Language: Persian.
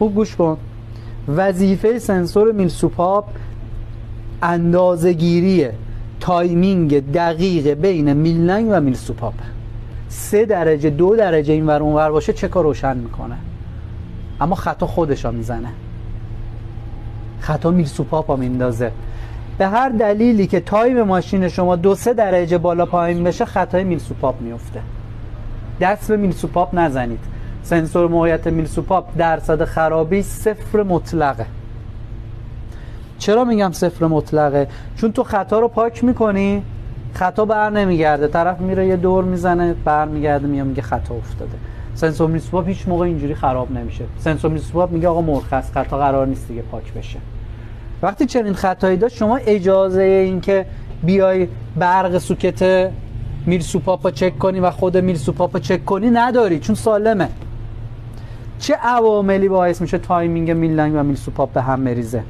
خوب گوش کن. وظیفه سنسور میلسوپاپ اندازه‌گیری تایمینگ دقیق بین میلنگ و میلسوپاپ. 3 درجه 2 درجه این ور اون ور باشه چک رو روشن میکنه، اما خطا خودشا میزنه، خطا میلسوپاپا میندازه. به هر دلیلی که تایم ماشین شما 2-3 درجه بالا پایین بشه خطای میلسوپاپ میفته. دست به میلسوپاپ نزنید. سنسور موقعیت میلسوپاپ درصد خرابی 0 مطلقه. چرا میگم 0 مطلقه؟ چون تو خطا رو پاک میکنی، خطا بر نمیگرده، طرف میره یه دور میزنه بر میگرده میاد میگه خطا افتاده. سنسور میلسوپاپ هیچ موقع اینجوری خراب نمیشه. سنسور میلسوپاپ میگه آقا مرخص، خطا قرار نیست دیگه پاک بشه. وقتی چنین خطایی داشت شما اجازه این که بیای برق سوکت میلسوپاپ رو چک کنی و خود میلسوپاپ رو چک کنی نداری، چون سالمه. چه عواملی باعث میشه تایمینگ میلنگ و میلسوپاپ به هم بریزه؟